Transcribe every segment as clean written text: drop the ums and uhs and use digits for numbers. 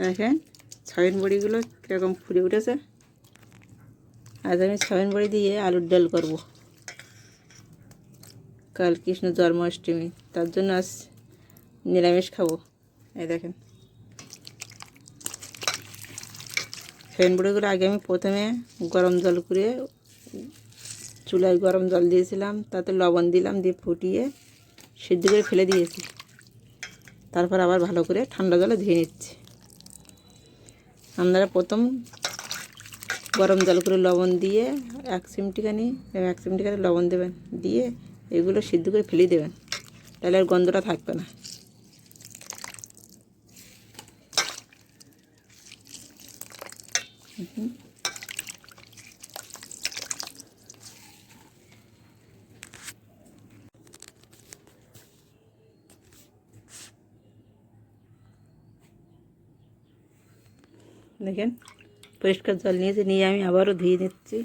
দেখেন সয়াবিন বড়িগুলো কীরকম ফুলে উঠেছে। আজ আমি সয়াবিন বড়ি দিয়ে আলুর ডাল করব। কাল কৃষ্ণ জন্মাষ্টমী, তার জন্য আজ নিরামিষ খাবো। এই দেখেন সয়াবিন বড়িগুলো আগে আমি প্রথমে গরম জল করে চুলায় গরম জল দিয়েছিলাম, তাতে লবণ দিলাম, দিয়ে ফুটিয়ে সিদ্ধ করে ফেলে দিয়েছি। তারপর আবার ভালো করে ঠান্ডা জলে ধুয়ে নিচ্ছি। আপনারা প্রথম গরম জল করে লবণ দিয়ে এক চিমটিখানি লবণ দেবেন, দিয়ে এগুলো সিদ্ধ করে ফেলে দেবেন, তাহলে আর গন্ধটা থাকবে না। দেখেন পরিষ্কার জল নিয়েছি, নিয়ে আমি আবারও ধুয়ে নিচ্ছি।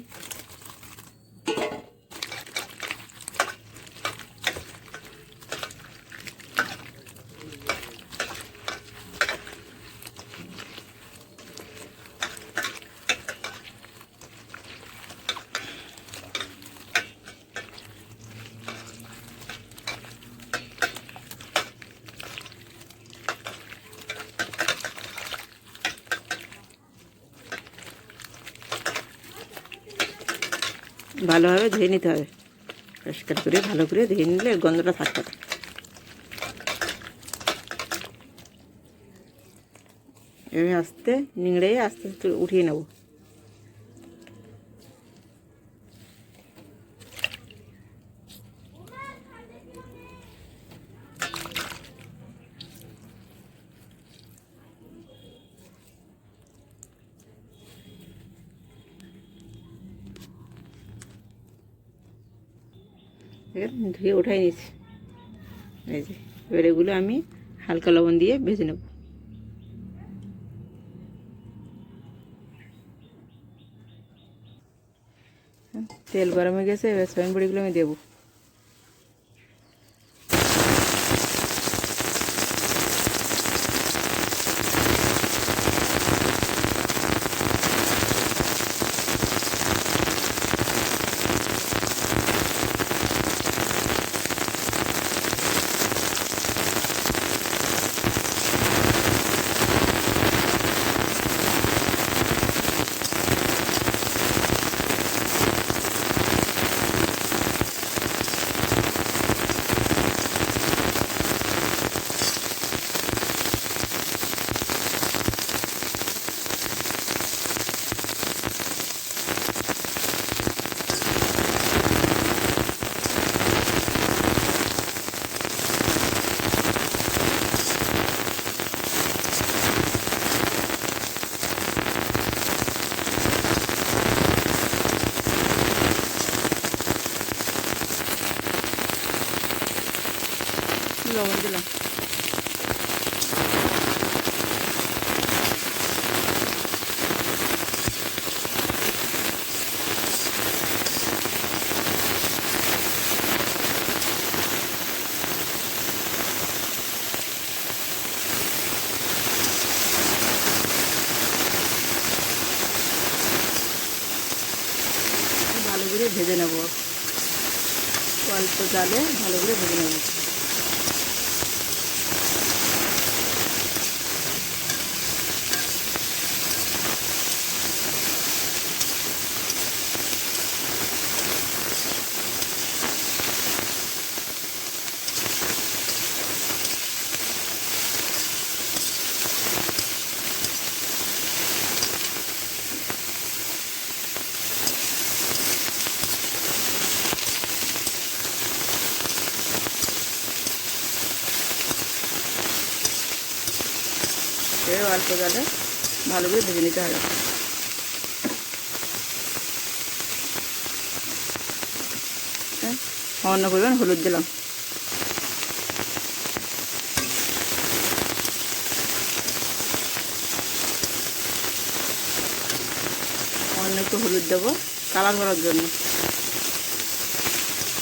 ভালোভাবে ধুয়ে নিতে হবে, পরিষ্কার করে ভালো করে ধুয়ে নিলে গন্ধটা থাকবে না। আমি আস্তে নিংড়ে আস্তে আস্তে উঠিয়ে নেব। ধুয়ে উঠাই নিয়েছি। এই যে এবার এগুলো আমি হালকা লবণ দিয়ে ভেজে নেব। তেল গরম হয়ে গেছে, এবার সয়াবিন বড়িগুলো আমি দেবো। লবণ দিলাম। ভালো করে ভেজে নেব, অল্প জালে ভালো করে ভেজে নেব। এবার অল্প জালে ভালো করে ভেজে নিতে হবে। সামান্য পরিমাণ হলুদ দিলাম। সামান্য একটু হলুদ দেবো কালার করার জন্য,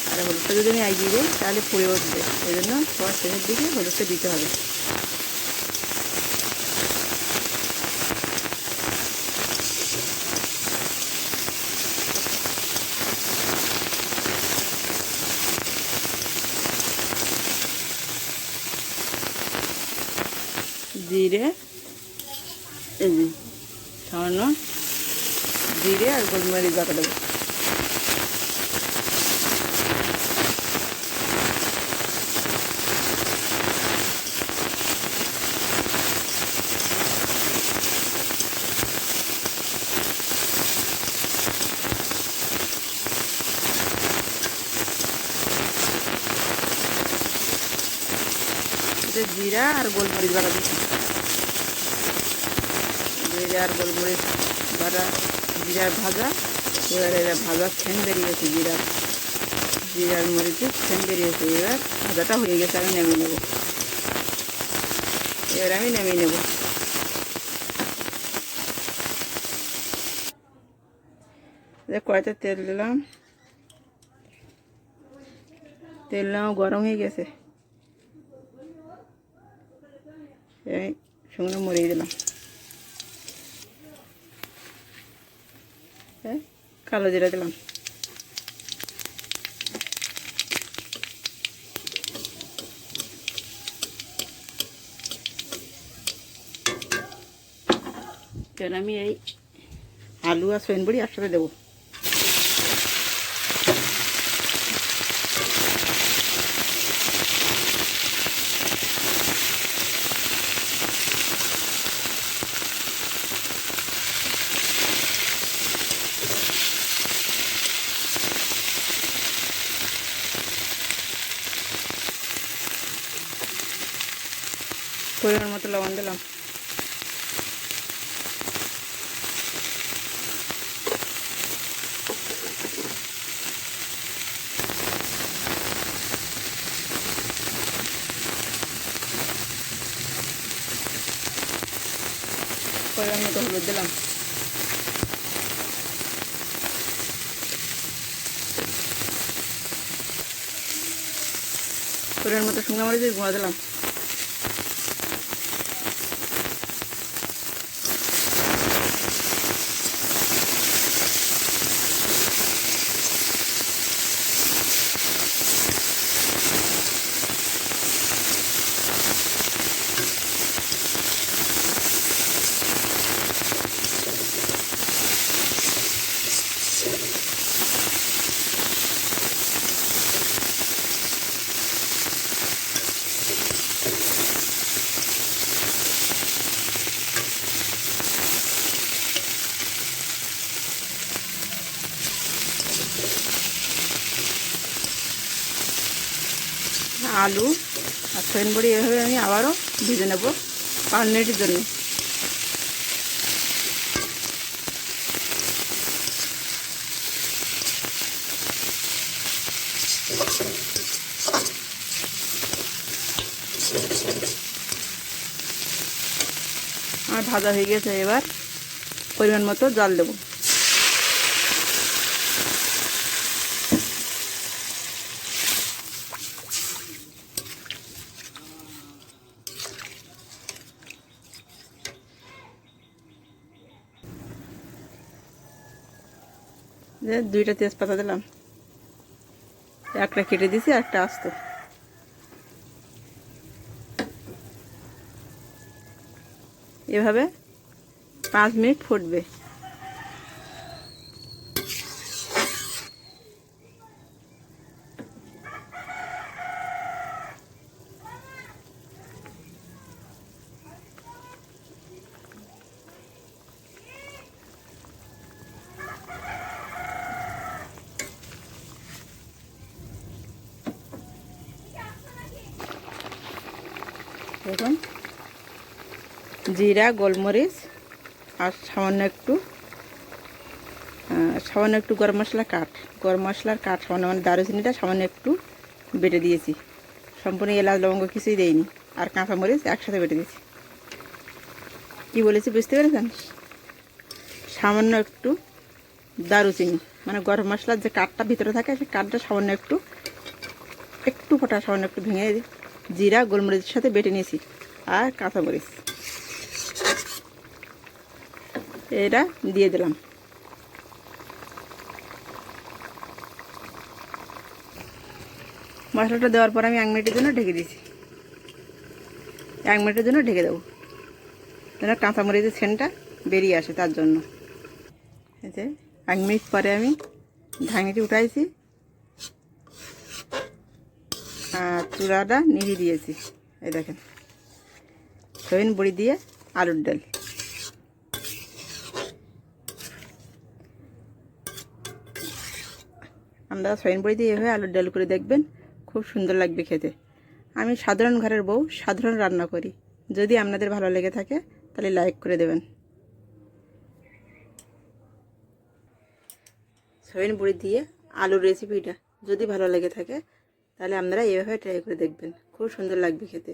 আর হলুদটা যদি আমি এগিয়ে দিই তাহলে পুড়ে উঠবে, এই জন্য সবার শেষের দিকে হলুদটা দিতে হবে। জিরে, এই যে সামান্য জিরে আর গোলমরিচ বাটা দেবো। জিরা আর গোলমরিচ বাটা দিচ্ছি। জিরা আর গোলমরিচ বাটা, জিরার ভাজা, এবার এরা ভাজা ফেন বেরিয়েছে, জিরার মরিচের ফেন বেরিয়েছে। এবার ভাজাটা হয়ে গেছে, আমি নামিয়ে নেব। এবার আমি নামিয়ে নেব। কড়াইতে তেল দিলাম, তেল গরম হয়ে গেছে। এই শুকনো মরিচ দিলাম, কালো জিরা দিলাম, এবার আমি এই আলু আর সয়াবিন বড়ি একসাথে দেবো। পরিমাণ মতো লবণ দিলাম, পরিমাণ মতো হলুদ দিলাম, পরিমাণ মতো শুকনো মরিচের গুঁড়া দিলাম, আলু আর সয়াবিন বড়ি এভাবে আমি আবারও ভেজে নেব 5 মিনিটের জন্য। আমার ভাজা হয়ে গেছে, এবার পরিমাণ মতো জল দেবো। দুইটা তেজপাতা দিলাম, একটা কেটে দিছি, একটা আস্ত। এভাবে 5 মিনিট ফুটবে। দেখুন জিরা, গোলমরিচ আর সামান্য একটু গরম মশলার কাঠ সামান্য, মানে দারুচিনিটা সামান্য একটু বেটে দিয়েছি। সম্পূর্ণ এলাচ লবঙ্গ কিছুই দেয়নি, আর কাঁচামরিচ একসাথে বেটে দিয়েছি। কি বলেছি বুঝতে পেরেছেন? সামান্য একটু দারুচিনি, মানে গরম মশলার যে কাঠটা ভিতরে থাকে, সেই কাঠটা সামান্য একটু ফোটা সামান্য একটু ভেঙে জিরা গোলমরিচের সাথে বেটে নিয়েছি, আর কাঁচামরিচ এটা দিয়ে দিলাম। মশলাটা দেওয়ার পর আমি 1 মিনিটের জন্য ঢেকে দিয়েছি। 1 মিনিটের জন্য ঢেকে দেবো। যেন কাঁচামরিচের সেন্টটা বেরিয়ে আসে, তার জন্য। এই যে 1 মিনিট পরে আমি ঢাকনিটি উঠাইছি আর চূড়াটা নিভিয়ে দিয়েছি। এই দেখেন, সয়াবিন বড়ি দিয়ে আলুর ডাল। আমরা সয়াবিন বড়ি দিয়ে এভাবে আলুর ডাল করে দেখবেন, খুব সুন্দর লাগবে খেতে। আমি সাধারণ ঘরের বউ, সাধারণ রান্না করি। যদি আপনাদের ভালো লেগে থাকে তাহলে লাইক করে দেবেন। সয়াবিন বড়ি দিয়ে আলুর রেসিপিটা যদি ভালো লেগে থাকে তাহলে আপনারা এভাবে ট্রাই করে দেখবেন, খুব সুন্দর লাগবে খেতে।